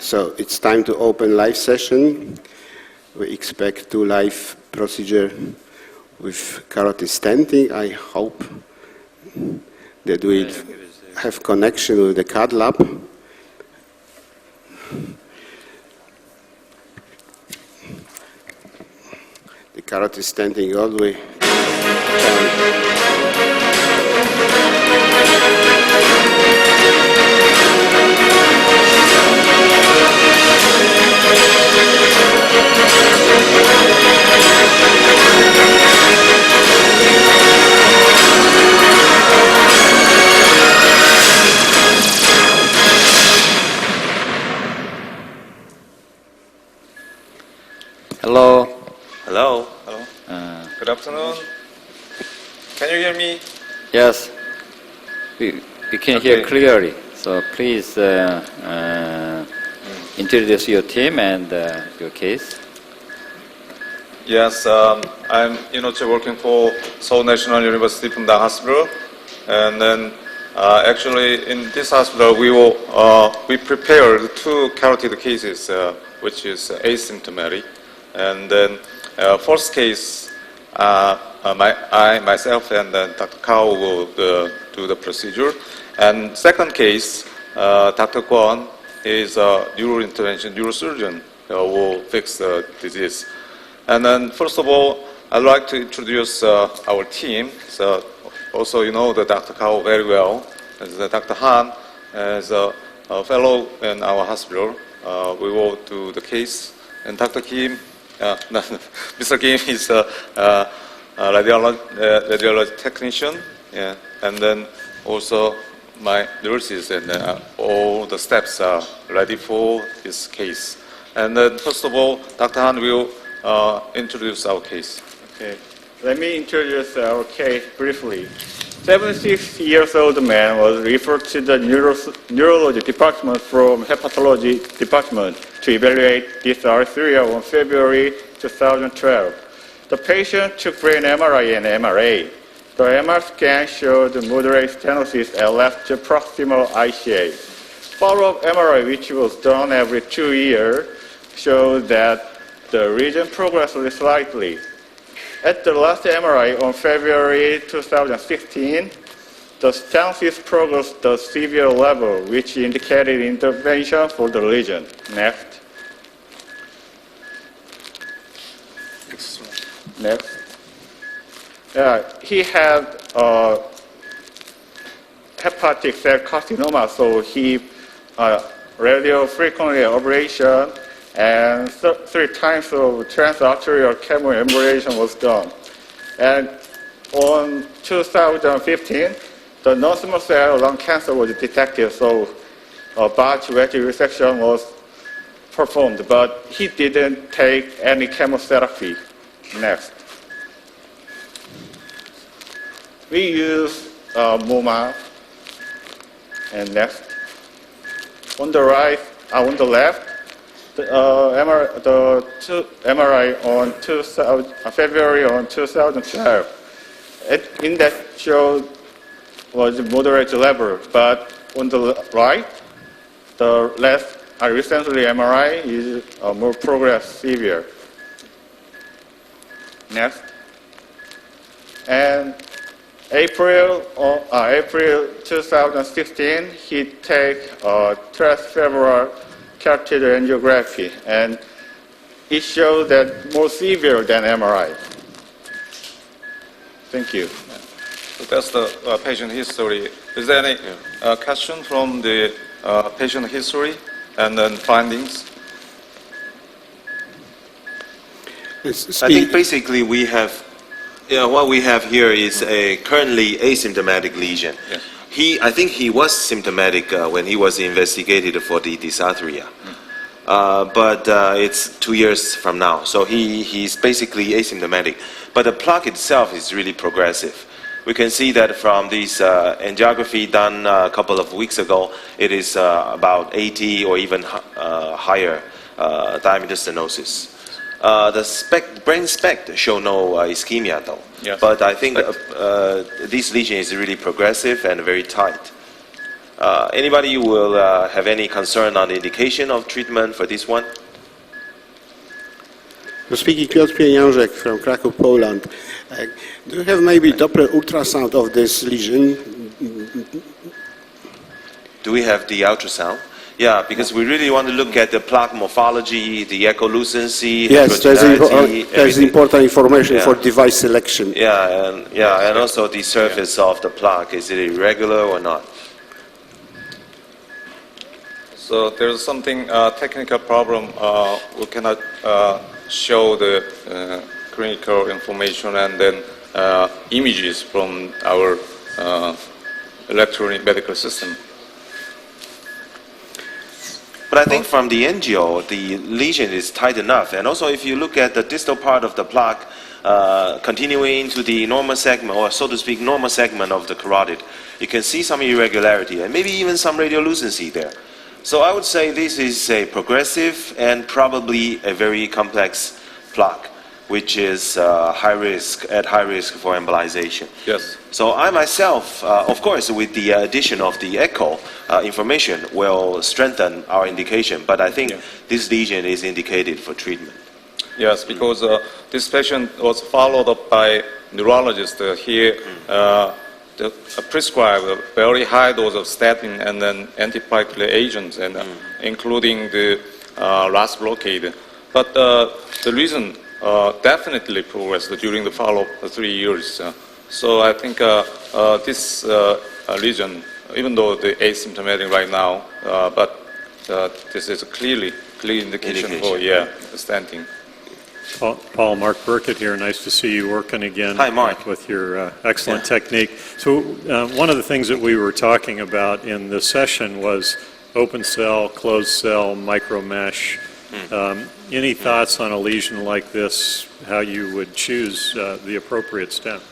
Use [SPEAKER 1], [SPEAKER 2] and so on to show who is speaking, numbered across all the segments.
[SPEAKER 1] So it's time to open live session. We expect 2 live procedure with carotid stenting. I hope that we'll have connection with the CAD lab. The carotid stenting all the way down.
[SPEAKER 2] Hello.
[SPEAKER 3] Hello. Hello. Good afternoon. Can you hear me?
[SPEAKER 2] Yes, we can hear clearly. So please introduce your team and your case.
[SPEAKER 3] Yes, I'm working for Seoul National University Bundang Hospital, and then actually in this hospital we prepared 2 carotid cases, which is asymptomatic. And then first case, myself and Dr. Kao will do the procedure. And second case, Dr. Kwon is a neurosurgeon will fix the disease. And then first of all, I'd like to introduce our team. So also you know the Dr. Kao very well. As Dr. Han is a fellow in our hospital. We will do the case. And Dr. Kim, Mr. Kim is a radiology technician, yeah. And then also my nurses and all the steps are ready for this case. And then first of all, Dr. Han will introduce our case.
[SPEAKER 4] Okay, let me introduce our case briefly. 76-year-old man was referred to the neurology department from hepatology department to evaluate this arthria on February 2012. The patient took brain MRI and MRA. The MR scan showed moderate stenosis at left proximal ICA. Follow-up MRI, which was done every 2 years, showed that the region progressed slightly. At the last MRI on February 2016, the stenosis progressed to severe level, which indicated intervention for the lesion. Next. Next. He had hepatic cell carcinoma, so he radio frequently ablation and 3 times of transarterial chemoembolization was done. And on 2015, the non-small cell lung cancer was detected, so a batch vector resection was performed, but he didn't take any chemotherapy. Next. We use MoMA. And next. On the right, on the left, the MRI on February on 2012. In that showed was moderate level, but on the right, the left recently MRI is more progress severe. Next. And April 2016, he take transfemoral carotid angiography, and it showed that more severe than MRI. Thank you.
[SPEAKER 3] So that's the patient history. Is there any question from the patient history and then findings?
[SPEAKER 5] I think basically we have, what we have here is a currently asymptomatic lesion.
[SPEAKER 3] Yes.
[SPEAKER 5] I think he was symptomatic when he was investigated for the dysarthria. But it's 2 years from now, so he's basically asymptomatic. But the plaque itself is really progressive. We can see that from this angiography done a couple of weeks ago, it is about 80 or even higher diameter stenosis. The brain SPECT show no ischemia though.
[SPEAKER 3] Yes.
[SPEAKER 5] But I think this lesion is really progressive and very tight. Anybody will have any concern on the indication of treatment for this one?
[SPEAKER 1] Speaking Piotr Pieniazek from Krakow, Poland. Do you have maybe Doppler ultrasound of this lesion?
[SPEAKER 5] Do we have the ultrasound? Yeah, because we really want to look at the plaque morphology, the echolucency,
[SPEAKER 1] Yes,
[SPEAKER 5] heterogeneity,
[SPEAKER 1] there's important information for device selection.
[SPEAKER 5] and also the surface of the plaque. Is it irregular or not?
[SPEAKER 3] So there's something technical problem. We cannot show the clinical information and then images from our electronic medical system.
[SPEAKER 5] But I think from the angio, the lesion is tight enough. And also if you look at the distal part of the plaque continuing to the normal segment, or so to speak, normal segment of the carotid, you can see some irregularity and maybe even some radiolucency there. So I would say this is a progressive and probably a very complex plaque, which is at high risk for embolization.
[SPEAKER 3] Yes.
[SPEAKER 5] So I myself, of course, with the addition of the echo information, will strengthen our indication. But I think this lesion is indicated for treatment.
[SPEAKER 3] Yes, because this patient was followed up by neurologist. He prescribed a very high dose of statin and then antiplatelet agents, and including the RAS blockade. But the reason definitely progressed during the follow-up 3 years. So I think this lesion, even though the asymptomatic right now, but this is a clear indication for stenting.
[SPEAKER 6] Paul, Mark Burket here. Nice to see you working again.
[SPEAKER 5] Hi, Mark.
[SPEAKER 6] With your excellent technique. So one of the things that we were talking about in this session was open cell, closed cell, micromesh. Any thoughts on a lesion like this, how you would choose the appropriate stent?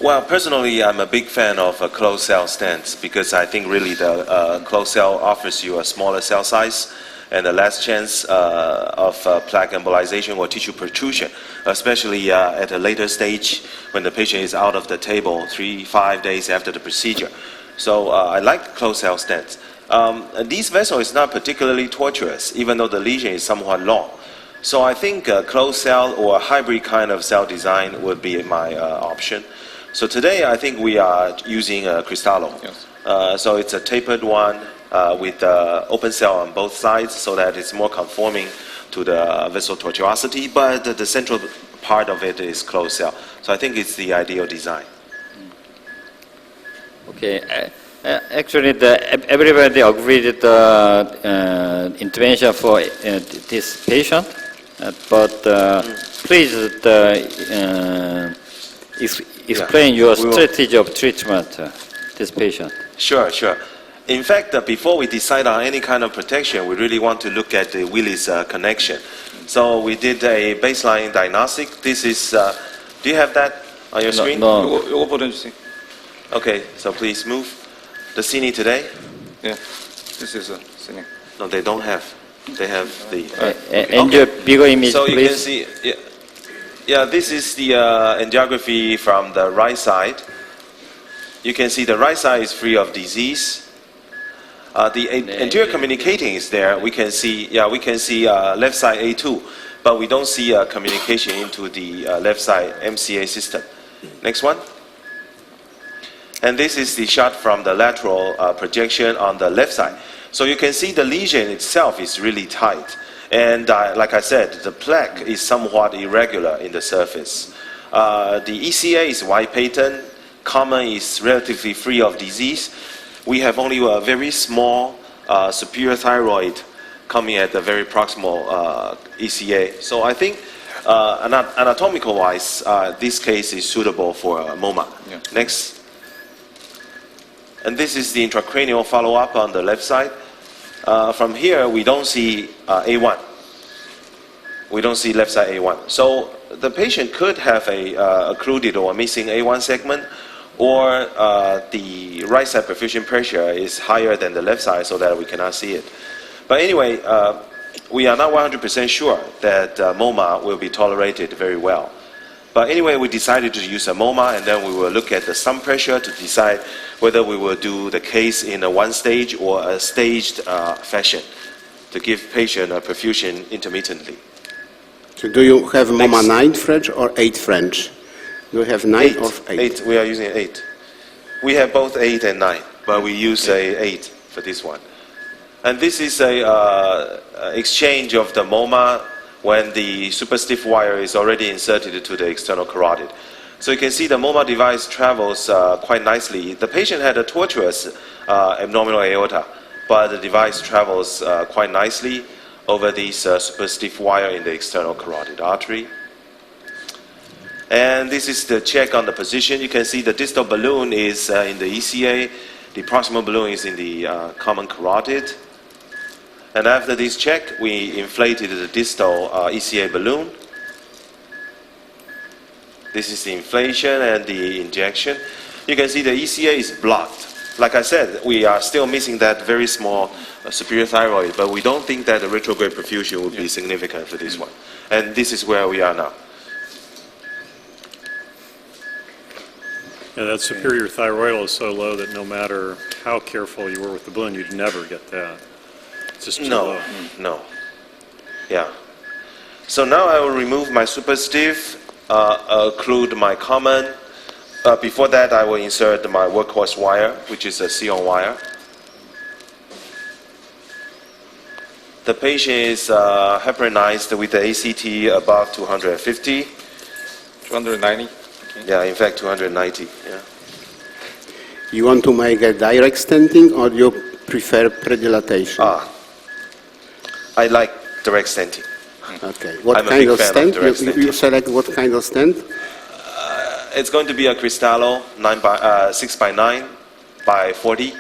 [SPEAKER 5] Well, personally, I'm a big fan of closed cell stents because I think really the closed cell offers you a smaller cell size and a less chance of plaque embolization or tissue protrusion, especially at a later stage when the patient is out of the table 3-5 days after the procedure. So I like closed cell stents. This vessel is not particularly tortuous, even though the lesion is somewhat long. So I think closed cell or hybrid kind of cell design would be my option. So today I think we are using Cristallo.
[SPEAKER 3] Yes.
[SPEAKER 5] So it's a tapered one with open cell on both sides so that it's more conforming to the vessel tortuosity, but the central part of it is closed cell. So I think it's the ideal design.
[SPEAKER 2] Okay. Actually, everybody agreed the intervention for this patient, but please explain your strategy of treatment this patient.
[SPEAKER 5] Sure. In fact, before we decide on any kind of protection, we really want to look at the Willis connection. So we did a baseline diagnostic. This is, do you have that on your screen?
[SPEAKER 2] No.
[SPEAKER 3] 이거 보내주세요.
[SPEAKER 5] Okay, so please move. The cine today?
[SPEAKER 3] Yeah, this is a cine.
[SPEAKER 5] No, they don't have. They have the...
[SPEAKER 2] And your bigger image,
[SPEAKER 5] So you
[SPEAKER 2] please.
[SPEAKER 5] can see, yeah, this is the angiography from the right side. You can see the right side is free of disease. The anterior communicating is there. We can see, left side A2, but we don't see communication into the left side MCA system. Next one. And this is the shot from the lateral projection on the left side. So you can see the lesion itself is really tight. And like I said, the plaque is somewhat irregular in the surface. The ECA is wide patent. Common is relatively free of disease. We have only a very small superior thyroid coming at the very proximal ECA. So I think anatomical-wise, this case is suitable for MoMA.
[SPEAKER 3] Yeah.
[SPEAKER 5] Next. And this is the intracranial follow-up on the left side. From here, we don't see A1. We don't see left side A1. So the patient could have a occluded or missing A1 segment, or the right side perfusion pressure is higher than the left side so that we cannot see it. But anyway, we are not 100% sure that MoMA will be tolerated very well. But anyway, we decided to use a MoMA, and then we will look at the stump pressure to decide whether we will do the case in a one stage or a staged fashion to give patient a perfusion intermittently.
[SPEAKER 1] So do you have MoMA 9 French or 8 French? Do you have 9 or 8?
[SPEAKER 5] 8. We are using 8. We have both 8 and 9, but we use a 8 for this one. And this is a exchange of the MoMA when the super stiff wire is already inserted to the external carotid. So you can see the MoMA device travels quite nicely. The patient had a tortuous abdominal aorta, but the device travels quite nicely over this super stiff wire in the external carotid artery. And this is the check on the position. You can see the distal balloon is in the ECA, the proximal balloon is in the common carotid. And after this check, we inflated the distal ECA balloon. This is the inflation and the injection. You can see the ECA is blocked. Like I said, we are still missing that very small superior thyroid, but we don't think that the retrograde perfusion would be significant for this one. And this is where we are now.
[SPEAKER 6] Yeah, that superior thyroidal is so low that no matter how careful you were with the balloon, you'd never get that. It's just too low.
[SPEAKER 5] No. Yeah. So now I will remove my super stiff, occlude my common. Before that, I will insert my workhorse wire, which is a Sion wire. The patient is heparinized with the ACT above 250.
[SPEAKER 3] 290.
[SPEAKER 5] Yeah, in fact, 290. Yeah.
[SPEAKER 1] You want to make a direct stenting or you prefer predilatation?
[SPEAKER 5] I like direct stenting.
[SPEAKER 1] Okay. What
[SPEAKER 5] I'm a
[SPEAKER 1] kind
[SPEAKER 5] big
[SPEAKER 1] of
[SPEAKER 5] fan
[SPEAKER 1] stent?
[SPEAKER 5] of direct
[SPEAKER 1] You select what kind of stent?
[SPEAKER 5] It's going to be a Cristallo 6 by 9 by 40.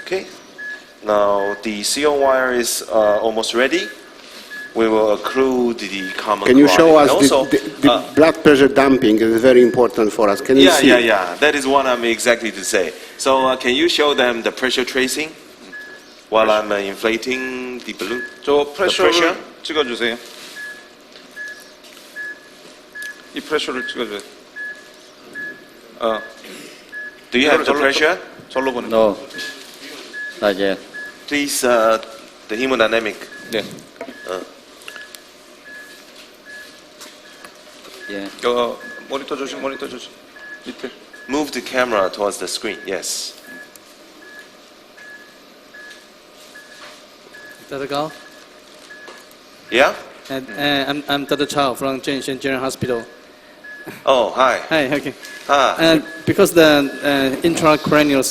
[SPEAKER 5] Okay. Now the Sion wire is almost ready. We will occlude the common.
[SPEAKER 1] Can you show us
[SPEAKER 5] also,
[SPEAKER 1] the blood pressure dumping? Is very important for us. Can you see?
[SPEAKER 5] Yeah. That is what I'm exactly to say. So can you show them the pressure tracing while I'm inflating the balloon?
[SPEAKER 3] 저 프레셔를
[SPEAKER 5] pressure?
[SPEAKER 3] 찍어주세요. 이 프레셔를 찍어줘요.
[SPEAKER 5] Do you have the pressure?
[SPEAKER 3] 절로 보는.
[SPEAKER 2] No, not yet.
[SPEAKER 5] Please, the hemodynamic.
[SPEAKER 3] 네.
[SPEAKER 2] Yeah.
[SPEAKER 3] 모니터 조심. 밑에.
[SPEAKER 5] Move the camera towards the screen. Yes.
[SPEAKER 7] Dr. Gao?
[SPEAKER 5] Yeah?
[SPEAKER 7] I'm Dr. Tsao from Jinshan General Hospital.
[SPEAKER 5] Oh, hi.
[SPEAKER 7] Hi, okay.
[SPEAKER 5] Ah.
[SPEAKER 7] Because the intracranial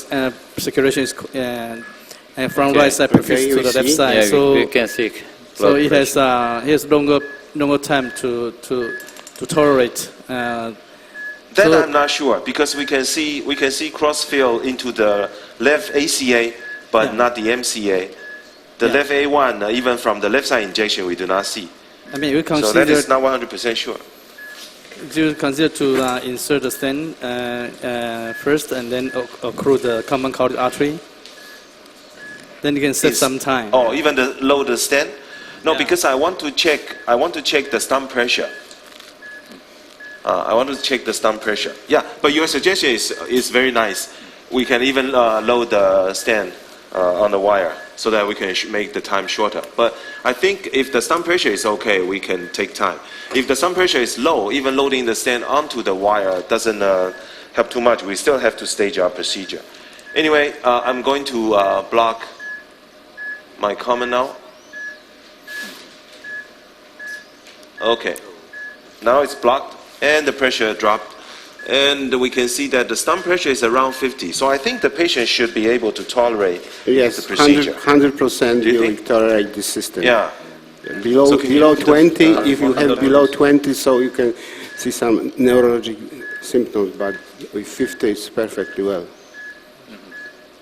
[SPEAKER 7] circulation is from right side perfused to the left side,
[SPEAKER 2] Yeah,
[SPEAKER 7] so
[SPEAKER 2] we can see.
[SPEAKER 7] so it has longer time to tolerate.
[SPEAKER 5] That
[SPEAKER 7] so-
[SPEAKER 5] I'm not sure because we can see cross field into the left ACA, but
[SPEAKER 7] Yeah.
[SPEAKER 5] not the MCA. The
[SPEAKER 7] Yeah.
[SPEAKER 5] left A1, even from the left side injection, we do not see.
[SPEAKER 7] I mean, we
[SPEAKER 5] So that
[SPEAKER 7] consider
[SPEAKER 5] is not 100% sure.
[SPEAKER 7] to insert the stent first and then occlude the common carotid artery. Then you can save some time.
[SPEAKER 5] Oh, even the lower stent? No,
[SPEAKER 7] Yeah.
[SPEAKER 5] because I want to check the stump pressure. I want to check the stump pressure. Yeah, but your suggestion is very nice. We can even load the stent on the wire so that we can make the time shorter. But I think if the stump pressure is okay, we can take time. If the stump pressure is low, even loading the stent onto the wire doesn't help too much. We still have to stage our procedure. Anyway, I'm going to block my common now. Okay, now it's blocked and the pressure dropped. And we can see that the stump pressure is around 50. So I think the patient should be able to tolerate
[SPEAKER 1] Yes,
[SPEAKER 5] the procedure.
[SPEAKER 1] 100%
[SPEAKER 5] Do you
[SPEAKER 1] you
[SPEAKER 5] think?
[SPEAKER 1] will tolerate this system.
[SPEAKER 5] Yeah.
[SPEAKER 1] Below,
[SPEAKER 5] So can you
[SPEAKER 1] below
[SPEAKER 5] put
[SPEAKER 1] 20, if you have
[SPEAKER 3] 100.
[SPEAKER 1] below 20, so you can see some neurologic symptoms, but with 50 it's perfectly well.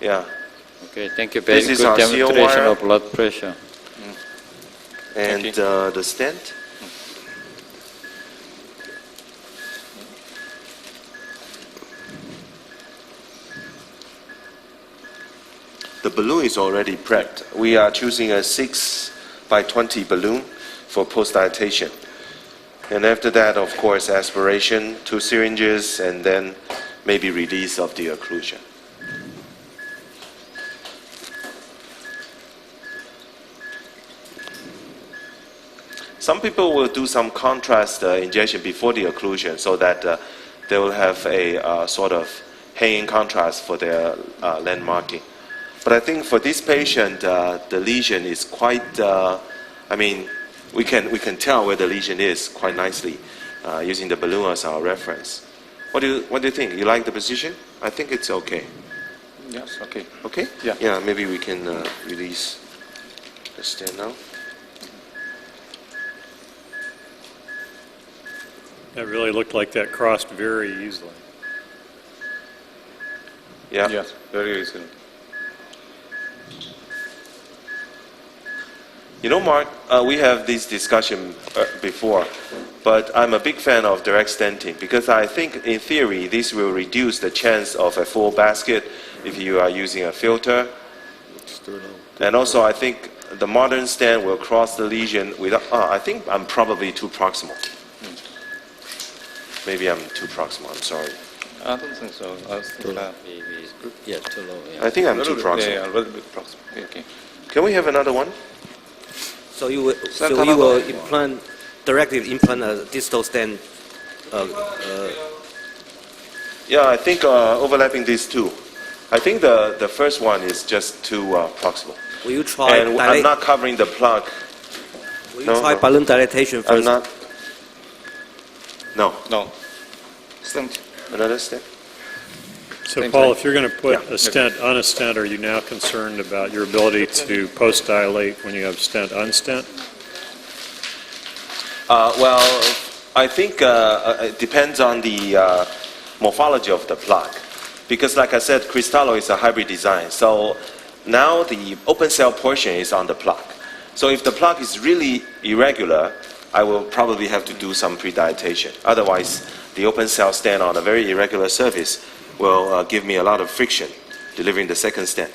[SPEAKER 5] Yeah.
[SPEAKER 2] Okay, thank you. Very
[SPEAKER 5] This is
[SPEAKER 2] good
[SPEAKER 5] our CO
[SPEAKER 2] demonstration
[SPEAKER 5] wire.
[SPEAKER 2] of blood pressure.
[SPEAKER 5] And
[SPEAKER 3] Okay.
[SPEAKER 5] the stent. The balloon is already prepped. We are choosing a 6 by 20 balloon. for post-dilatation. And after that, of course, aspiration, 2 syringes, and then maybe release of the occlusion. Some people will do some contrast injection before the occlusion so that they will have a sort of hanging contrast for their landmarking. But I think for this patient, the lesion is quite, we can tell where the lesion is quite nicely using the balloon as our reference. What do you think? You like the position? I think it's okay.
[SPEAKER 3] Yes, okay.
[SPEAKER 5] Okay?
[SPEAKER 3] Yeah.
[SPEAKER 5] Yeah, maybe we can release the stent now.
[SPEAKER 6] That really looked like that crossed very easily.
[SPEAKER 5] Yeah.
[SPEAKER 3] Yes, very easily.
[SPEAKER 5] You know, Mark, we have this discussion before, but I'm a big fan of direct stenting because I think, in theory, this will reduce the chance of a full basket if you are using a filter. And also, I think the modern stent will cross the lesion without. I think I'm probably too proximal. Maybe I'm too proximal. I'm sorry.
[SPEAKER 3] I don't think so. I think that
[SPEAKER 2] Yeah, too low. Yeah.
[SPEAKER 5] I think I'm too proximal.
[SPEAKER 3] Yeah, a little bit proximal. Okay.
[SPEAKER 5] Can we have another one?
[SPEAKER 8] So you will directly implant a distal stent.
[SPEAKER 5] Yeah, I think overlapping these two. I think the first one is just too proximal.
[SPEAKER 8] Will you try?
[SPEAKER 5] And I'm not covering the plug.
[SPEAKER 8] Will you try balloon dilatation first?
[SPEAKER 5] I'm not. No.
[SPEAKER 3] No. Stent.
[SPEAKER 5] Another step?
[SPEAKER 6] So,
[SPEAKER 3] Same
[SPEAKER 6] Paul,
[SPEAKER 3] thing.
[SPEAKER 6] if you're going to put
[SPEAKER 5] Yeah.
[SPEAKER 6] a stent on a stent, are you now concerned about your ability to post-dilate when you have stent unstent?
[SPEAKER 5] Well, I think it depends on the morphology of the plug. Because like I said, Cristallo is a hybrid design. So now the open cell portion is on the plug. So if the plug is really irregular, I will probably have to do some pre-dilatation. Otherwise, the open cell stent on a very irregular surface will give me a lot of friction delivering the second stent.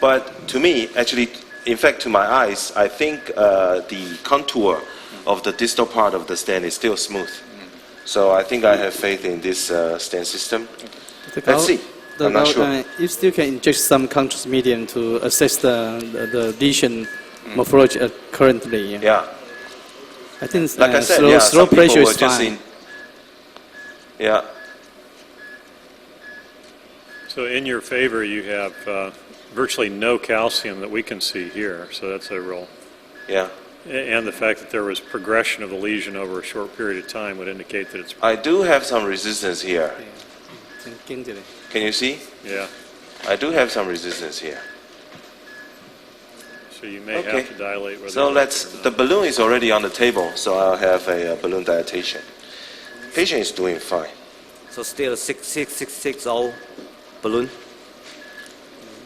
[SPEAKER 5] But to me, actually, in fact, to my eyes, I think the contour of the distal part of the stent is still smooth. So I think I have faith in this stent system. Let's see. I'm not sure.
[SPEAKER 7] You still can inject some contrast medium to assess the lesion morphology currently.
[SPEAKER 5] Yeah.
[SPEAKER 7] I think
[SPEAKER 5] Like I said,
[SPEAKER 7] slow,
[SPEAKER 5] yeah,
[SPEAKER 7] slow
[SPEAKER 5] some people
[SPEAKER 7] pressure
[SPEAKER 5] will
[SPEAKER 7] is
[SPEAKER 5] just
[SPEAKER 7] fine.
[SPEAKER 5] yeah.
[SPEAKER 6] So in your favor, you have virtually no calcium that we can see here. So that's a real...
[SPEAKER 5] Yeah.
[SPEAKER 6] And the fact that there was progression of the lesion over a short period of time would indicate that it's...
[SPEAKER 5] I do have some resistance here. Can you see?
[SPEAKER 6] Yeah.
[SPEAKER 5] I do have some resistance here.
[SPEAKER 6] So you may
[SPEAKER 5] Okay.
[SPEAKER 6] have to dilate whether...
[SPEAKER 5] So the balloon is already on the table, so I'll have a balloon dilatation. Patient is doing fine.
[SPEAKER 8] So still 6660 balloon.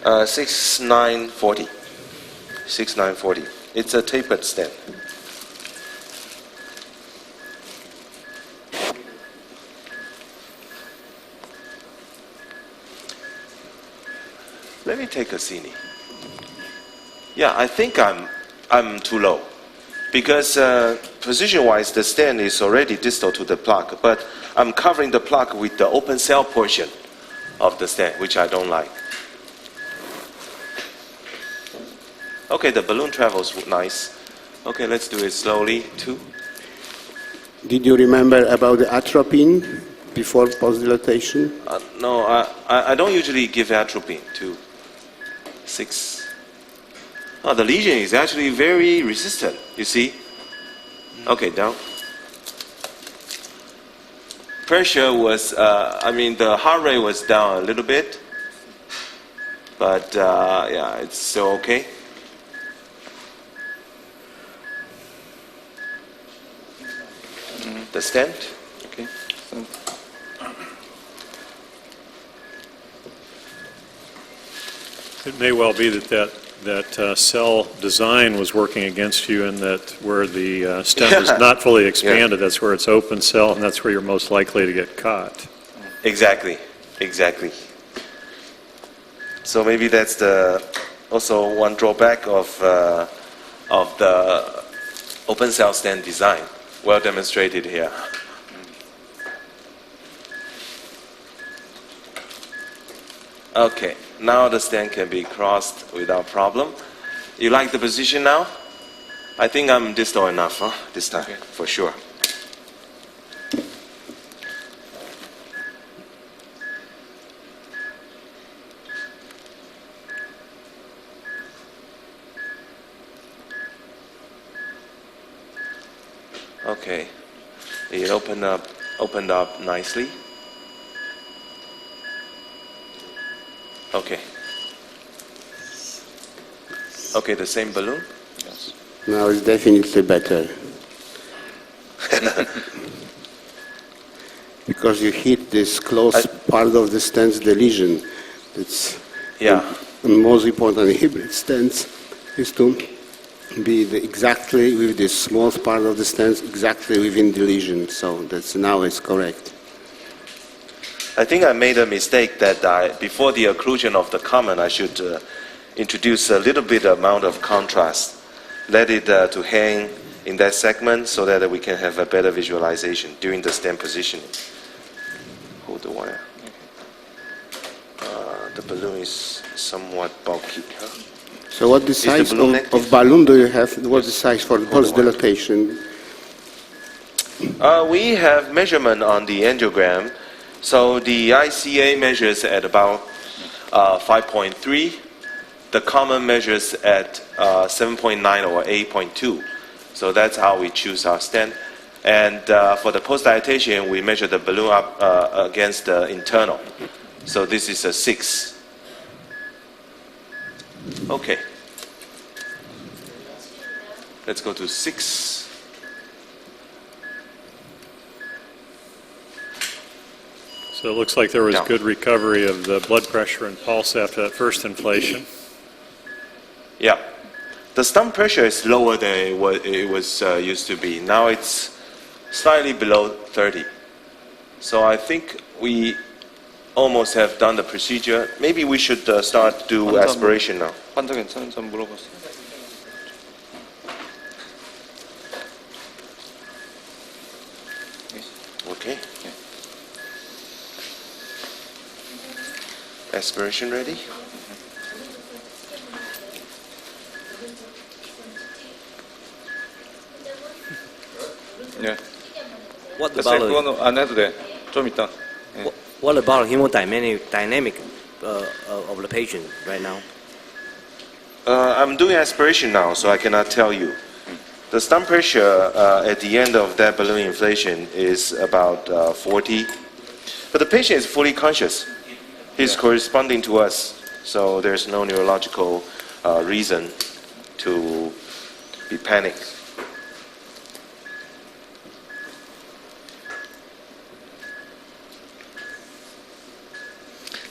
[SPEAKER 5] 6940. 6940. It's a tapered stent. Let me take a cine. Yeah, I think I'm too low. Because position-wise, the stent is already distal to the plug, but I'm covering the plug with the open cell portion of the stent, which I don't like. Okay, the balloon travels nice. Okay, let's do it slowly, 2.
[SPEAKER 1] Did you remember about the atropine before post-dilatation?
[SPEAKER 5] No, I don't usually give atropine, 2. 6. Oh, the lesion is actually very resistant, you see? Okay, down. Pressure was, the heart rate was down a little bit. But, yeah, it's still okay. The stent.
[SPEAKER 3] Okay. Stent.
[SPEAKER 6] It may well be that cell design was working against you, and that where the stent was not fully expanded, that's where it's open cell, and that's where you're most likely to get caught.
[SPEAKER 5] Exactly. So maybe that's also one drawback of the open cell stent design, well demonstrated here. Okay, now the stent can be crossed without problem. You like the position now? I think I'm distal enough, huh? This time, for sure. Okay, it opened up nicely. Okay. Okay, the same balloon?
[SPEAKER 3] Yes.
[SPEAKER 1] Now it's definitely better. Because you hit this close part of the stent's, the lesion. It's
[SPEAKER 5] Yeah.
[SPEAKER 1] the most important in hybrid stents is to be exactly with this small part of the stents exactly within the lesion. So that's now it's correct.
[SPEAKER 5] I think I made a mistake that before the occlusion of the common, I should introduce a little bit amount of contrast. Let it to hang in that segment so that we can have a better visualization during the stent positioning. Hold the wire. The balloon is somewhat bulky. Huh?
[SPEAKER 1] So what the size
[SPEAKER 5] balloon
[SPEAKER 1] of balloon do you have? What's the size for the pulse dilatation?
[SPEAKER 5] We have measurement on the angiogram. So the ICA measures at about 5.3. The common measures at 7.9 or 8.2. So that's how we choose our stent. And for the post-dilatation, we measure the balloon up against the internal. So this is a 6. Okay. Let's go to 6.
[SPEAKER 6] So it looks like there was
[SPEAKER 5] Down.
[SPEAKER 6] good recovery of the blood pressure and pulse after that first inflation.
[SPEAKER 5] Yeah. The stump pressure is lower than it was used to be. Now it's slightly below 30. So I think we almost have done the procedure. Maybe we should start do aspiration now.
[SPEAKER 3] 환자 괜찮은지 한번 물어보세요.
[SPEAKER 5] Okay. Aspiration ready?
[SPEAKER 3] 예.
[SPEAKER 8] What
[SPEAKER 3] 됐어요.
[SPEAKER 8] about
[SPEAKER 3] 그거는 안 해도 돼. 좀 이따.
[SPEAKER 8] what about hemodynamic of the patient right now?
[SPEAKER 5] I'm doing aspiration now, so I cannot tell you. The stump pressure at the end of that balloon inflation is about 40. But the patient is fully conscious. He's corresponding to us, so there's no neurological reason to be panicked.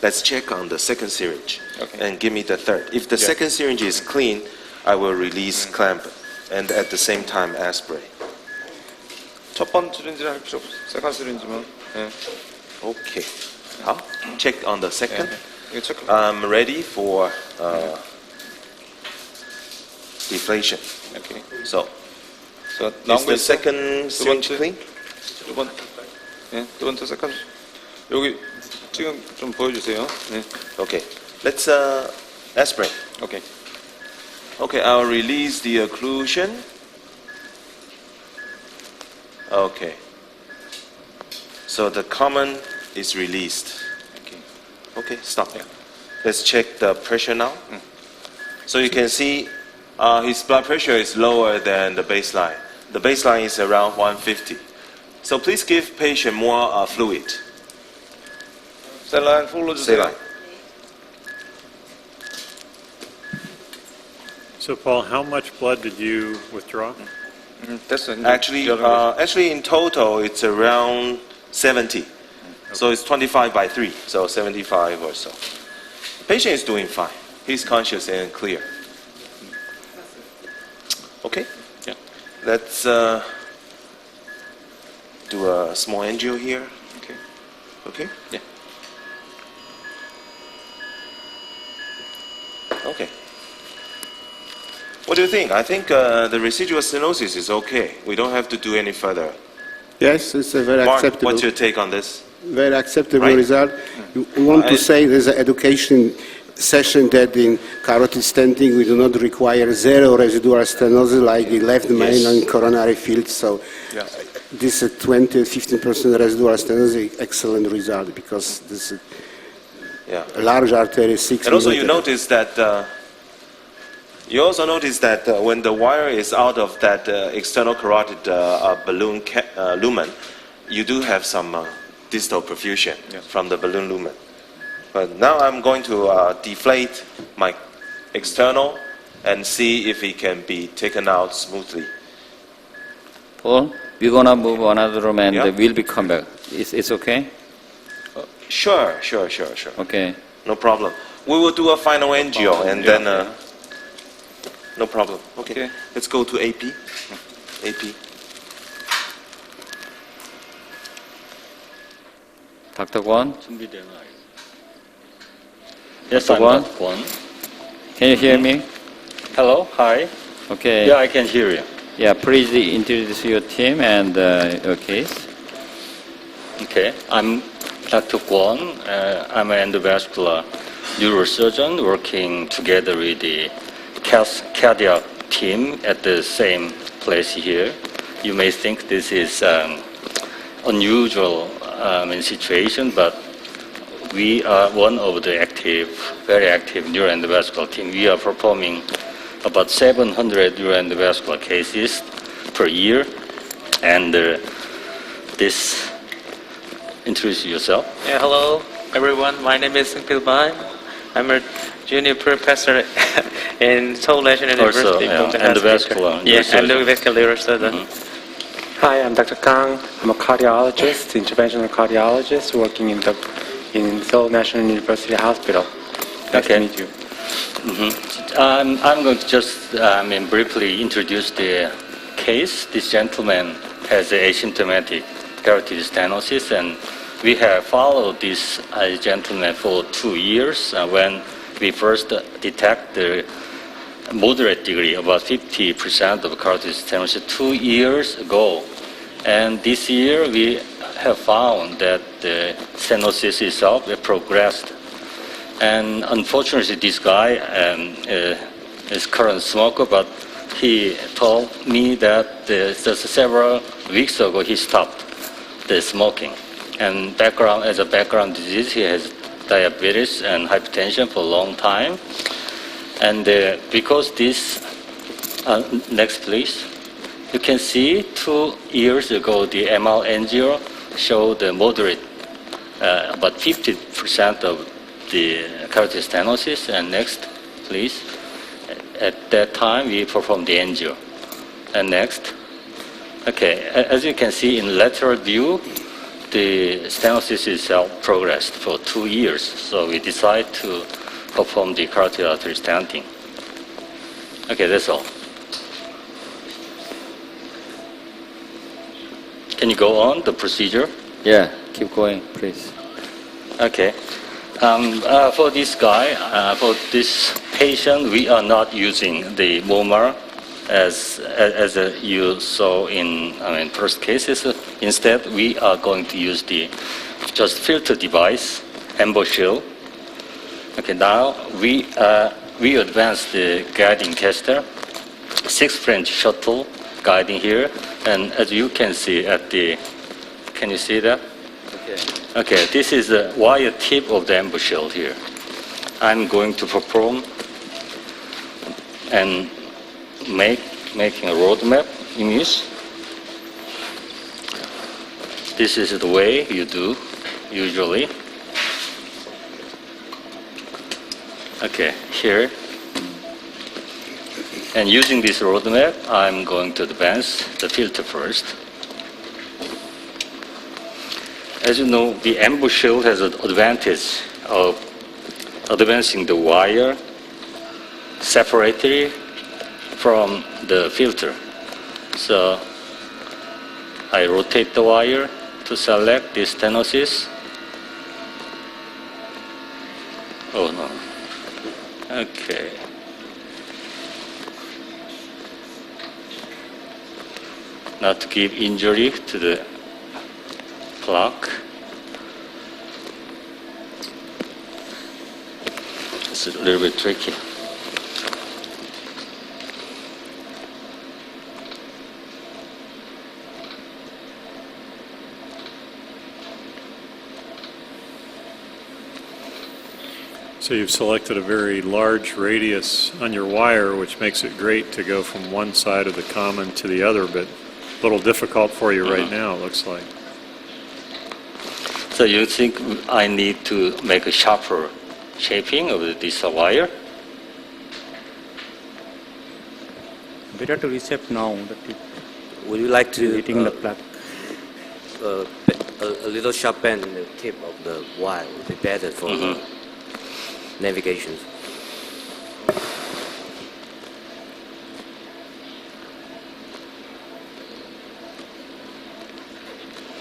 [SPEAKER 5] Let's check on the second syringe and give me the third. If the second syringe is clean, I will release clamp and at the same time aspirate.
[SPEAKER 3] 첫 번째 시린지는 할 필요 없어. 세컨 시린지만. 예.
[SPEAKER 5] Okay. How? Check on the second.
[SPEAKER 3] 이거 체크.
[SPEAKER 5] I'm ready for deflation.
[SPEAKER 3] 오케이.
[SPEAKER 5] So,
[SPEAKER 3] 자,
[SPEAKER 5] is
[SPEAKER 3] 나온 거
[SPEAKER 5] the
[SPEAKER 3] 있어?
[SPEAKER 5] second syringe
[SPEAKER 3] 번째.
[SPEAKER 5] clean?
[SPEAKER 3] 두 번. 예, 두 번째 세컨. 여기 지금 좀 보여주세요. 네.
[SPEAKER 5] Okay. Let's aspirate.
[SPEAKER 3] 오케이.
[SPEAKER 5] Okay, I'll release the occlusion. Okay. So the common is released.
[SPEAKER 3] 오케이.
[SPEAKER 5] Okay, stop. Let's check the pressure now. So you can see his blood pressure is lower than the baseline. The baseline is around 150. So please give patient more fluid.
[SPEAKER 3] 셀라인 풀로 주세요.
[SPEAKER 5] Saline.
[SPEAKER 6] So Paul, how much blood did you withdraw?
[SPEAKER 3] 됐어. 이제
[SPEAKER 5] Actually,
[SPEAKER 3] 기다리고
[SPEAKER 5] actually in total it's around 70. So it's 25 by 3, so 75 or so. Patient is doing fine. He's conscious and clear. Okay?
[SPEAKER 3] Yeah.
[SPEAKER 5] Let's do a small angio here.
[SPEAKER 3] Okay.
[SPEAKER 5] Okay?
[SPEAKER 3] Yeah.
[SPEAKER 5] Okay. What do you think? I think the residual stenosis is okay. We don't have to do any further.
[SPEAKER 1] Yes, it's a very
[SPEAKER 5] Mark,
[SPEAKER 1] acceptable.
[SPEAKER 5] what's your take on this?
[SPEAKER 1] Very acceptable
[SPEAKER 5] Right?
[SPEAKER 1] result. We want to say there's an education session that in carotid stenting we do not require zero residual stenosis like the left main and coronary field. So this 20 or 15% residual stenosis is excellent result because this is a large artery 6
[SPEAKER 5] And also you
[SPEAKER 1] millimeter.
[SPEAKER 5] notice that when the wire is out of that external carotid balloon lumen, you do have some distal perfusion from the balloon lumen. But now I'm going to deflate my external and see if it can be taken out smoothly.
[SPEAKER 2] Paul, we're gonna move another room and
[SPEAKER 5] Yeah.
[SPEAKER 2] we'll be come back. It's okay?
[SPEAKER 5] Sure.
[SPEAKER 2] Okay.
[SPEAKER 5] No problem. We will do a final angio and then... no problem. Okay. Let's go to AP. AP.
[SPEAKER 2] Dr. Kwon,
[SPEAKER 9] Yes,
[SPEAKER 2] Dr.
[SPEAKER 9] I'm
[SPEAKER 2] Kwon?
[SPEAKER 9] Dr. Kwon.
[SPEAKER 2] Can you hear me?
[SPEAKER 9] Hello, hi.
[SPEAKER 2] Okay.
[SPEAKER 9] Yeah, I can hear you.
[SPEAKER 2] Yeah, please introduce your team and your case.
[SPEAKER 9] Okay, I'm Dr. Kwon. I'm an endovascular neurosurgeon working together with the cardiac team at the same place here. You may think this is unusual situation, but we are one of the very active neuroendovascular team. We are performing about 700 neuroendovascular cases per year. And this, introduce yourself.
[SPEAKER 10] Yeah, hello, everyone. My name is Seungpil Ban. I'm a junior professor in Seoul National
[SPEAKER 9] Also,
[SPEAKER 10] University.
[SPEAKER 9] endovascular
[SPEAKER 10] endovascular neurosurgeon.
[SPEAKER 11] Hi, I'm Dr. Kang. I'm a cardiologist, interventional cardiologist working in Seoul National University Hospital. Nice to meet you.
[SPEAKER 9] I'm going to just briefly introduce the case. This gentleman has asymptomatic carotid stenosis, and we have followed this gentleman for 2 years. When we first detect the moderate degree, about 50% of carotid stenosis 2 years ago. And this year we have found that the stenosis itself progressed. And unfortunately, this guy is current smoker, but he told me that just several weeks ago he stopped the smoking. And as a background disease, he has diabetes and hypertension for a long time. And because this, next please, you can see 2 years ago the MR angio showed the moderate, about 50% of the carotid stenosis. And next, please. At that time, we performed the angio. And next. Okay, as you can see in lateral view, the stenosis itself progressed for 2 years. So we decided to perform the carotid artery stenting. Okay, that's all. Can you go on the procedure?
[SPEAKER 2] Yeah, keep going, please.
[SPEAKER 9] Okay. For this guy, for this patient, we are not using the MOMAR as you saw in first cases. Instead, we are going to use the just filter device, EmboShield. Okay, now we advance the guiding catheter, 6 French shuttle guiding here, and as you can see at the, can you see that? Okay, this is the wire tip of the EmboShield here. I'm going to perform and making a roadmap image. This is the way you do usually. Okay, here. And using this roadmap, I'm going to advance the filter first. As you know, the EmboShield has an advantage of advancing the wire separately from the filter. So I rotate the wire to select the stenosis. Oh no. Okay. not to give injury to the plaque. It's a little bit tricky.
[SPEAKER 6] So you've selected a very large radius on your wire, which makes it great to go from one side of the common to the other, but a little difficult for you right now, it looks like.
[SPEAKER 9] So you think I need to make a sharper shaping of this wire?
[SPEAKER 11] Better to reshape now that
[SPEAKER 8] Would you like to
[SPEAKER 11] hitting the plaque.
[SPEAKER 8] a little sharp bend in the tip of the wire would be better for the navigation.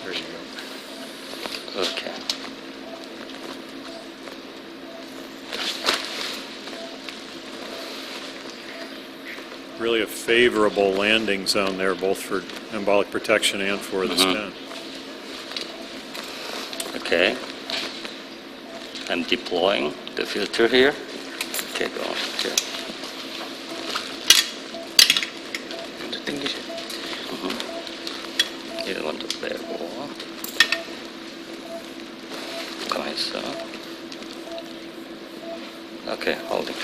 [SPEAKER 6] There you go.
[SPEAKER 9] Okay.
[SPEAKER 6] Really a favorable landing zone there, both for embolic protection and for the stent.
[SPEAKER 9] Okay. I'm deploying the filter here. Okay, go on. Okay. 이것도 빼고 가만히 있어. Okay, holding.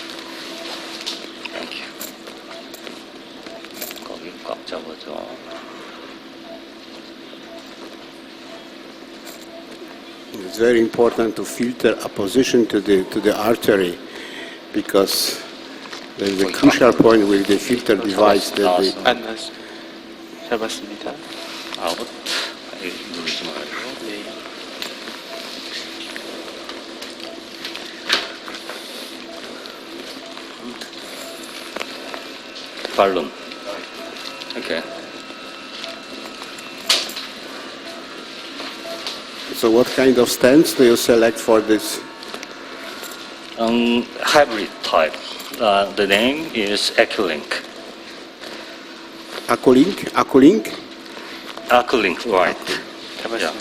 [SPEAKER 9] Thank you. 거기 꽉 잡아줘.
[SPEAKER 1] It's very important to filter a position to the artery, because there's the crucial point with the filter device that the
[SPEAKER 11] 잡았습니다.
[SPEAKER 9] 아웃. 누르지 말고.
[SPEAKER 11] 네.
[SPEAKER 9] 발룸. Okay.
[SPEAKER 1] So what kind of stents do you select for this?
[SPEAKER 9] Hybrid type. The name is Acculink.
[SPEAKER 1] Acculink? Acculink?
[SPEAKER 9] Acculink, right. Yeah.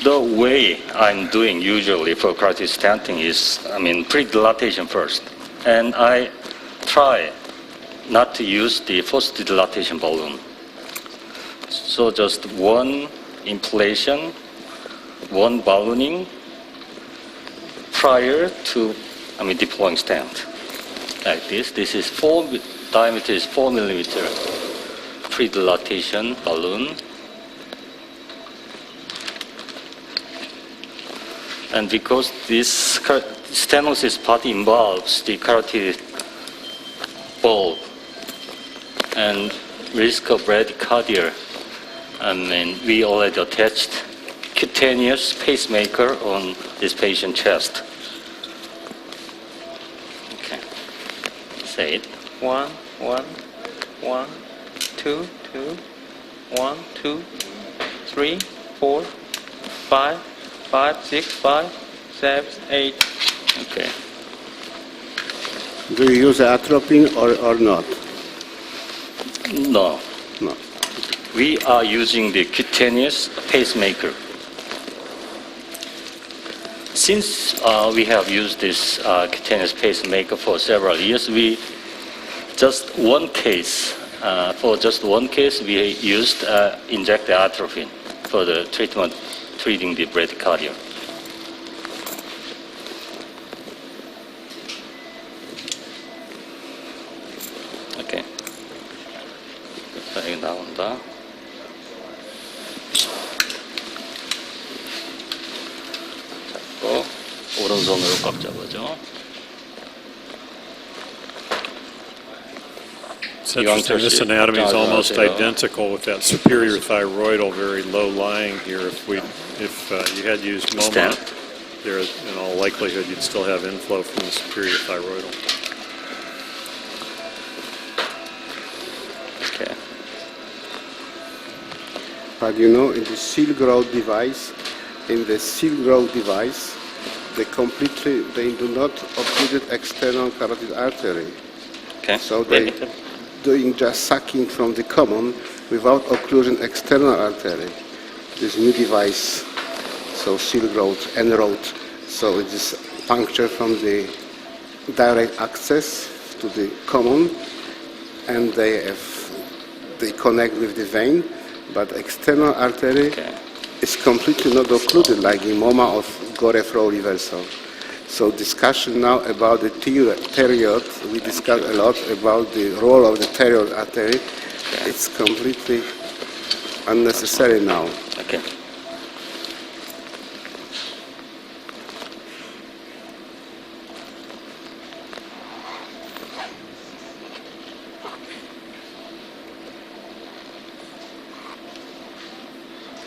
[SPEAKER 9] The way I'm doing usually for carotid stenting is, pre-dilatation first. And I try not to use the forced dilatation balloon. So just one inflation, one ballooning prior to deploying stent. Like this. This is diameter is 4 millimeter pre-dilatation balloon. And because this stenosis part involves the carotid bulb and risk of bradycardia, we already attached cutaneous pacemaker on this patient's chest. Okay. Say it.
[SPEAKER 10] 1, 1, 1, 2, 2, 1, 2, 3, 4, 5, 5, 6, 5, 7, 8.
[SPEAKER 9] Okay.
[SPEAKER 1] Do you use atropine or not?
[SPEAKER 9] No.
[SPEAKER 1] No.
[SPEAKER 9] We are using the cutaneous pacemaker. Since we have used this cutaneous pacemaker for several years, for just one case, we used injected atropine for the treating the bradycardia. Okay. 자, 여기 나온다. 잡고 오른손으로 꽉 잡아줘.
[SPEAKER 6] It's interesting, this anatomy is almost identical with that superior thyroidal, very low lying here. If you had used MoMA, there, in all likelihood, you'd still have inflow from the superior thyroidal.
[SPEAKER 9] Okay.
[SPEAKER 1] But in the seal growth device, they do not occlude external carotid artery.
[SPEAKER 9] Okay.
[SPEAKER 1] So they doing just sucking from the common without occlusion external artery. This new device, so Silk Road, N-Road, so it is puncture from the direct access to the common, and they connect with the vein, but external artery is completely not occluded, like in MoMA of Gore flow reversal. So discussion now about the period, we discussed a lot about the role of the thyroid artery. It's completely unnecessary now.
[SPEAKER 9] Okay.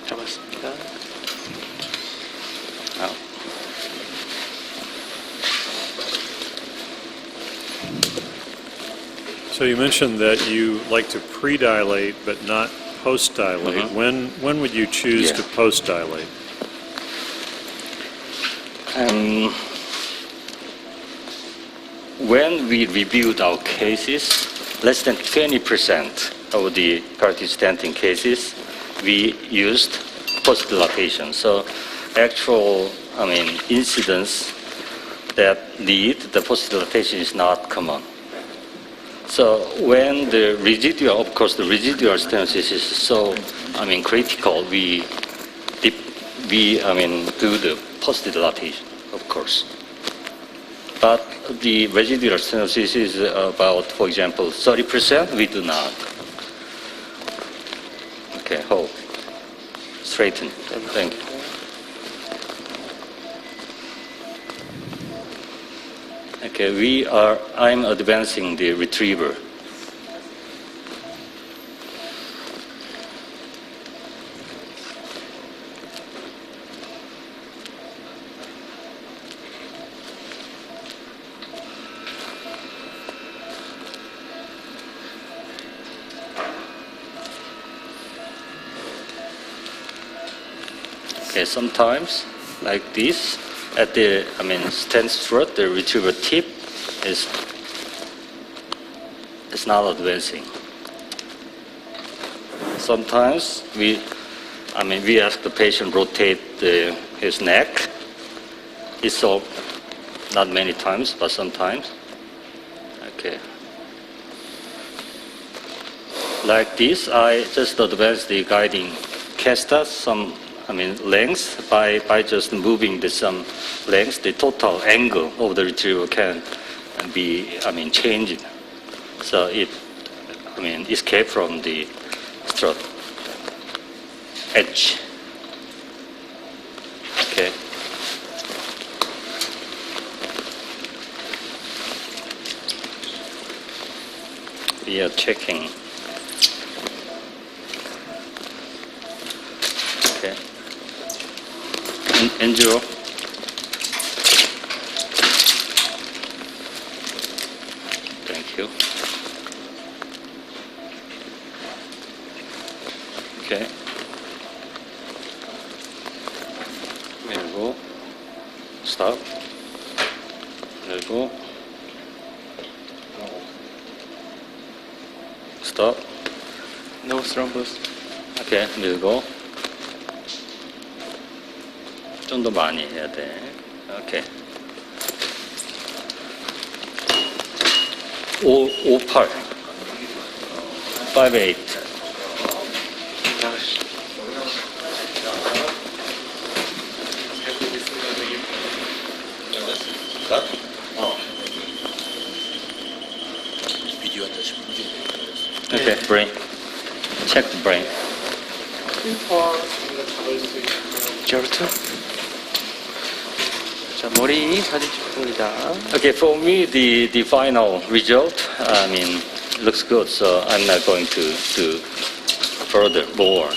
[SPEAKER 10] 잡았습니다.
[SPEAKER 6] So you mentioned that you like to pre-dilate but not post-dilate. When would you choose to post-dilate?
[SPEAKER 9] When we reviewed our cases, less than 20% of the carotid stenting cases, we used post-dilatation. So actual, incidence that need the post-dilatation is not common. So when the residual, of course, the residual stenosis is so, critical, we do the post-dilatation, of course. But the residual stenosis is about, for example, 30%, we do not. Okay, hold. Straighten. Thank you. Okay, I'm advancing the retriever. Okay, sometimes like this, at the stent strut, the retriever tip is not advancing. Sometimes we ask the patient rotate his neck. It's so not many times, but sometimes. Okay. Like this, I just advance the guiding casta some length by just moving some length. The total angle of the retriever can be changed. So it escape from the strut edge. Okay. We are checking. Okay. Angelo. Thank you. Okay. 밀고. Stop. 밀고. Stop.
[SPEAKER 10] No thrombus.
[SPEAKER 9] Okay, 밀고. 좀 더 많이 해야 돼. 오케이. 58. 58. Okay, brain. Check the brain.
[SPEAKER 10] 저부터. 자, 머리 사진 찍습니다.
[SPEAKER 9] Okay, for me, the final result, looks good, so I'm not going to do further more.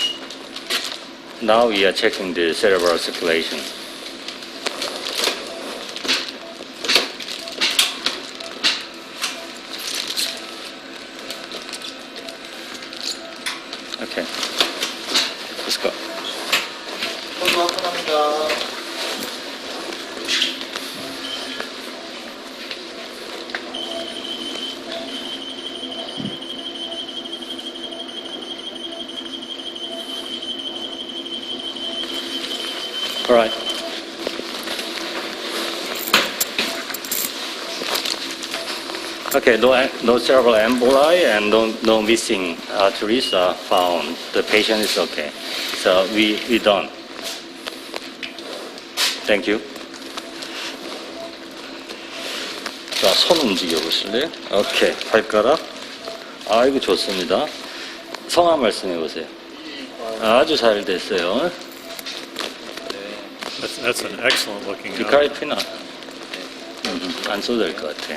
[SPEAKER 9] Now we are checking the cerebral circulation. Okay, let's go. All right. Okay, no cerebral emboli and no missing arteries are found. The patient is okay. So we done. Thank you. 자, 손 움직여 보실래요? 오케이, 발가락. 아이고, 좋습니다. 성함 말씀해 보세요. 아주 잘 됐어요.
[SPEAKER 6] That's an excellent looking note.
[SPEAKER 9] 비카리피나 안 써도 될 것 같아.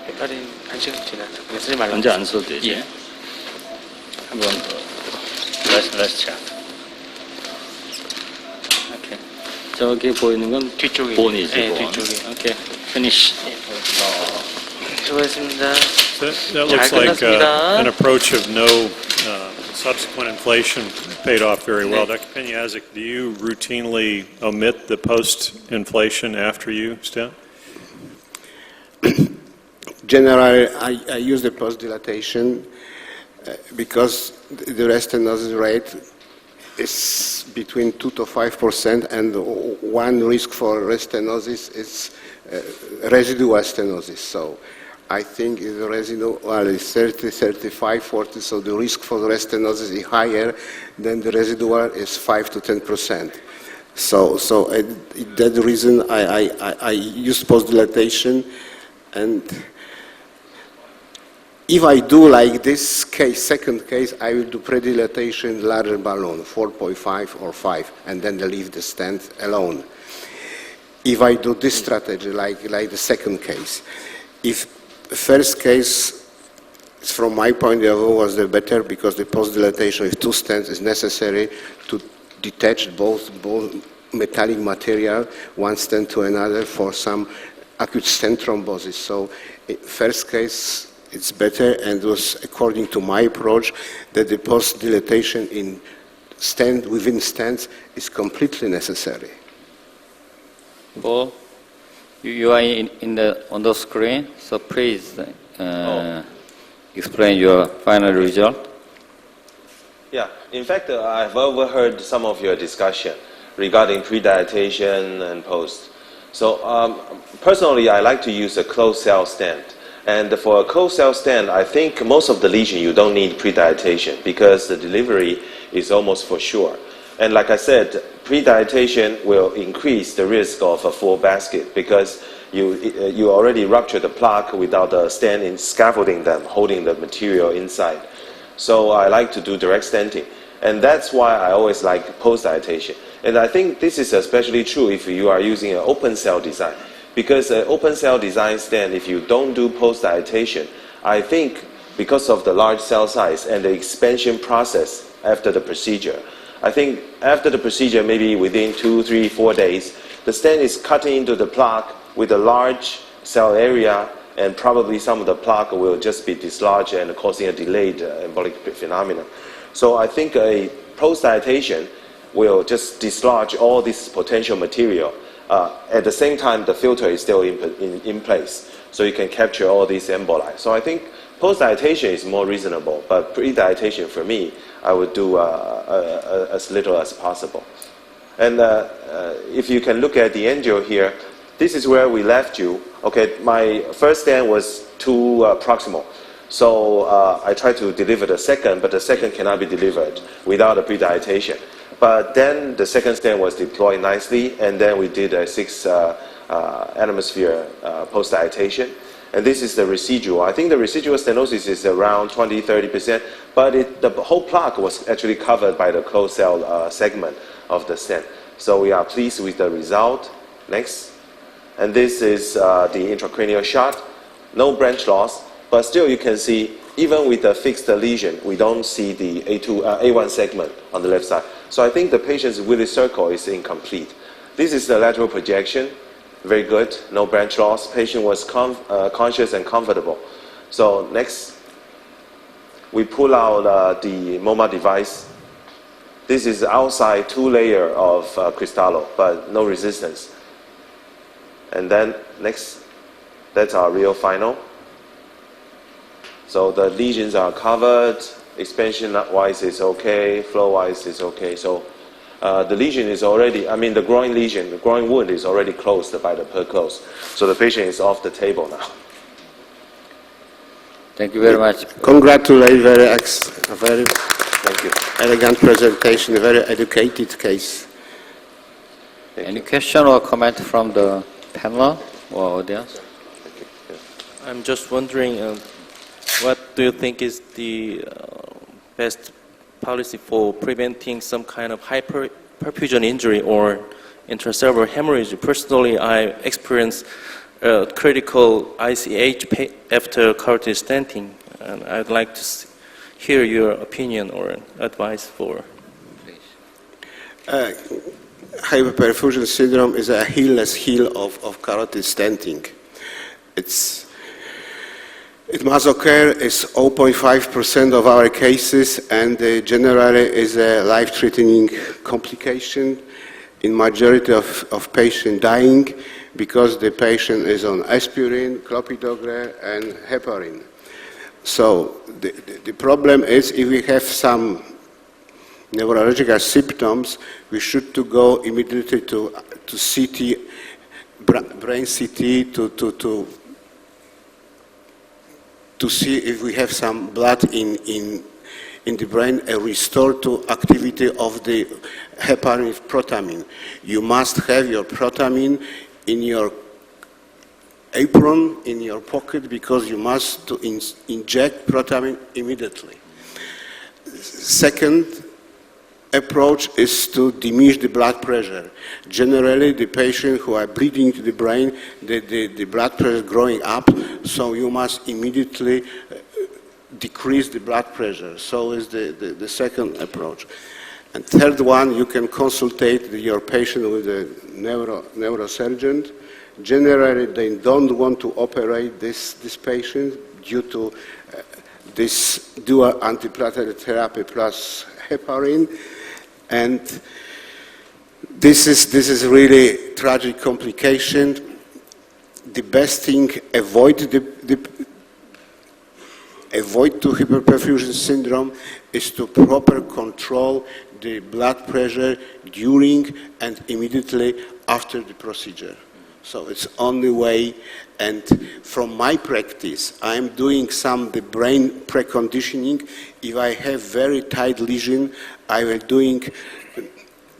[SPEAKER 10] 헷갈린 1시간 지나서 쓰지 말라고.
[SPEAKER 9] 언제 안 써도 되지? 한 번 더. Let's check. 오케이. 저기 보이는 건
[SPEAKER 10] 뒤쪽에.
[SPEAKER 9] 본이지,
[SPEAKER 10] 네,
[SPEAKER 9] 본.
[SPEAKER 10] 뒤쪽에.
[SPEAKER 9] 오케이. Finish.
[SPEAKER 10] 수고했습니다.
[SPEAKER 6] That looks like an approach of no subsequent inflation paid off very well. Dr. Pieniazek, do you routinely omit the post-inflation after you stent?
[SPEAKER 1] Generally, I use the post-dilatation because the restenosis rate is between 2 to 5%, and one risk for restenosis is residual stenosis. So I think the residual is 30, 35, 40, so the risk for the restenosis is higher than the residual is 5 to 10%. So that's the reason I use post-dilatation. And if I do like this case, second case, I will do predilatation larger balloon, 4.5 or 5, and then leave the stent alone. If I do this strategy, like the second case, if first case, from my point of view, was the better because the post-dilatation with two stents is necessary to detach both metallic material, one stent to another, for some acute stent thrombosis. So first case, it's better, and it was according to my approach that the post-dilatation in stent within stents is completely necessary.
[SPEAKER 2] Paul, you are on the screen, so please explain your final result.
[SPEAKER 5] Yeah, in fact, I've overheard some of your discussion regarding pre-dilatation and post. So personally, I like to use a closed cell stent. And for a closed cell stent, I think most of the lesion you don't need pre-dilatation because the delivery is almost for sure. And like I said, pre-dilatation will increase the risk of a full basket because you already ruptured the plaque without the stent in scaffolding them, holding the material inside. So I like to do direct stenting. And that's why I always like post-dilatation. And I think this is especially true if you are using an open cell design. Because an open cell design stent, if you don't do post-dilatation, I think because of the large cell size and the expansion process after the procedure, I think after the procedure, maybe within 2, 3, 4 days, the stent is cutting into the plaque with a large cell area, and probably some of the plaque will just be dislodged and causing a delayed embolic phenomenon. So I think a post-dilatation will just dislodge all this potential material. At the same time, the filter is still in place, so you can capture all these emboli. So I think post-dilatation is more reasonable, but pre-dilatation for me, I would do as little as possible. And if you can look at the angio here, this is where we left you. Okay, my first stent was too proximal. So I tried to deliver the second, but the second cannot be delivered without a pre-dilatation. But then the second stent was deployed nicely, and then we did a 6 atmosphere post-dilatation. And this is the residual. I think the residual stenosis is around 20-30%, but the whole plaque was actually covered by the closed cell segment of the stent. So we are pleased with the result. Next. And this is the intracranial shot. No branch loss, but still you can see, even with the fixed lesion, we don't see the A1 segment on the left side. So I think the patient's Willis circle is incomplete. This is the lateral projection. Very good, no branch loss. Patient was conscious and comfortable. So next, we pull out the MoMA device. This is outside 2-layer of cristallo, but no resistance. And then next, that's our real final. So the lesions are covered, expansion-wise is okay, flow-wise is okay. So the lesion is already, I mean the groin lesion, the groin wound is already closed by the perclose. So the patient is off the table now.
[SPEAKER 2] Thank you very much.
[SPEAKER 1] Congratulate, a very
[SPEAKER 5] Thank you.
[SPEAKER 1] elegant presentation, a very educated case.
[SPEAKER 2] Any question or comment from the panel or audience?
[SPEAKER 12] I'm just wondering, what do you think is the best policy for preventing some kind of hyperperfusion injury or intracerebral hemorrhage? Personally, I experienced critical ICH after carotid stenting, and I'd like to hear your opinion or advice for.
[SPEAKER 1] Hyperperfusion syndrome is a heelless heel of carotid stenting. It must occur in 0.5% of our cases, and generally is a life-threatening complication. In majority of patients dying because the patient is on aspirin, clopidogrel, and heparin. So the problem is if we have some neurological symptoms, we should to go immediately to CT, brain CT, to see if we have some blood in the brain and restore to activity of the heparin protamine. You must have your protamine in your apron, in your pocket, because you must inject protamine immediately. Second approach is to diminish the blood pressure. Generally, the patients who are bleeding to the brain, the blood pressure is growing up, so you must immediately decrease the blood pressure. So is the second approach. And third one, you can consultate your patient with a neurosurgeon. Generally, they don't want to operate this patient due to this dual antiplatelet therapy plus heparin. And this is really tragic complication. The best thing, avoid to hyperperfusion syndrome is to proper control the blood pressure during and immediately after the procedure. So it's only way, and from my practice, I'm doing the brain preconditioning. If I have very tight lesion, I will doing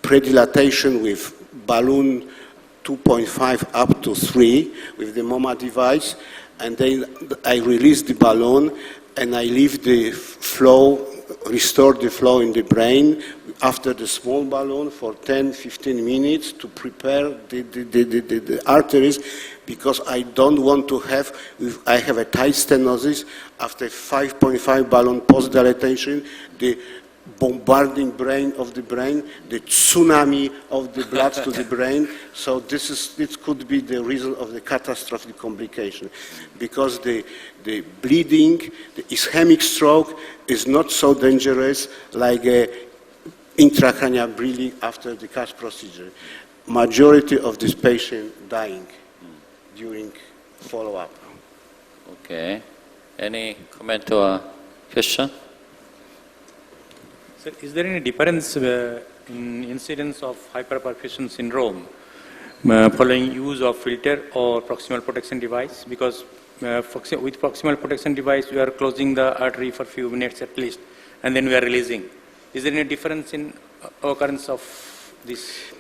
[SPEAKER 1] predilatation with balloon 2.5 up to 3 with the MOMA device, and then I release the balloon and I leave the flow, restore the flow in the brain after the small balloon for 10-15 minutes to prepare the arteries, because I don't want to have, if I have a tight stenosis, after 5.5 balloon post-dilatation, the bombarding brain of the brain, the tsunami of the blood to the brain. So this could be the reason of the catastrophic complication, because the bleeding, the ischemic stroke is not so dangerous like a intracranial bleeding after the CAS procedure. Majority of this patient dying during follow-up.
[SPEAKER 2] Okay. Any comment or question?
[SPEAKER 13] So is there any difference in incidence of hyperperfusion syndrome following use of filter or proximal protection device? Because with proximal protection device, we are closing the artery for a few minutes at least, and then we are releasing. Is there any difference in occurrence of this?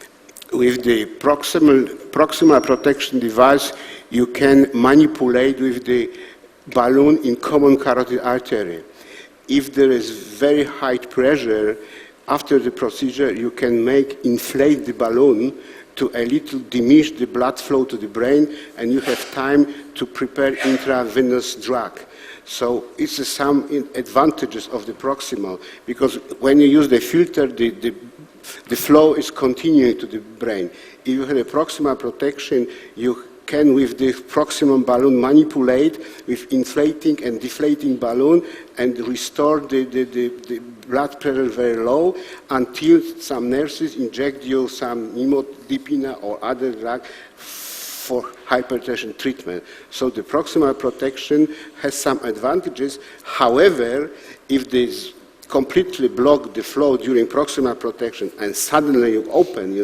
[SPEAKER 1] With the proximal protection device, you can manipulate with the balloon in common carotid artery. If there is very high pressure after the procedure, you can inflate the balloon to a little diminish the blood flow to the brain, and you have time to prepare intravenous drug. So it's some advantages of the proximal, because when you use the filter, the flow is continuing to the brain. If you have a proximal protection, you can, with the proximal balloon, manipulate with inflating and deflating balloon and restore the blood pressure very low until some nurses inject you some nimodipina or other drug for hypertension treatment. So the proximal protection has some advantages. However, if this completely block the flow during proximal protection and suddenly you open,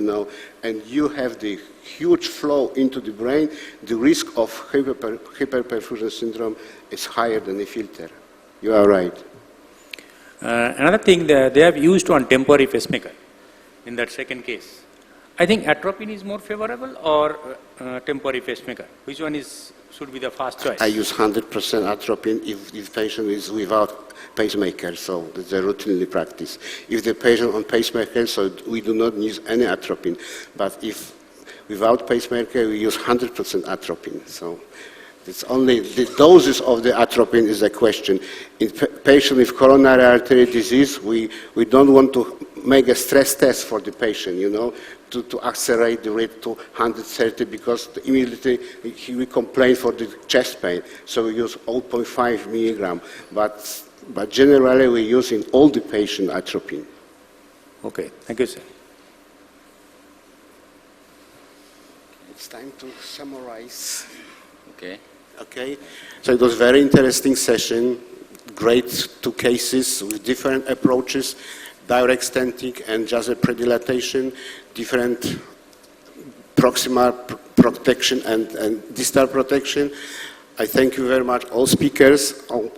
[SPEAKER 1] and you have the huge flow into the brain, the risk of hyperperfusion syndrome is higher than the filter. You are right.
[SPEAKER 13] Another thing that they have used on temporary pacemaker in that second case. I think atropine is more favorable or temporary pacemaker? Which one should be the first choice?
[SPEAKER 1] I use 100% atropine if the patient is without pacemaker, so that's a routinely practice. If the patient on pacemaker, so we do not use any atropine. But if without pacemaker, we use 100% atropine. So it's only the doses of the atropine is a question. In patient with coronary artery disease, we don't want to make a stress test for the patient, to accelerate the rate to 130 because immediately he will complain for the chest pain. So we use 0.5 milligram. But generally we use in all the patient atropine.
[SPEAKER 13] Okay, thank you, sir.
[SPEAKER 1] It's time to summarize.
[SPEAKER 2] Okay.
[SPEAKER 1] So it was a very interesting session. Great two cases with different approaches. Direct stenting and just a predilatation, different proximal protection and distal protection. I thank you very much, all speakers, all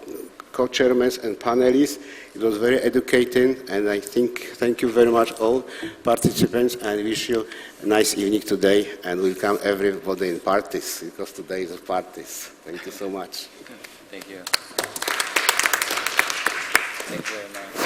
[SPEAKER 1] co-chairmen and panelists. It was very educating, and I thank you very much, all participants, and wish you a nice evening today, and welcome everybody in parties, because today is a parties. Thank you so much.
[SPEAKER 2] Thank you. Thank you very much.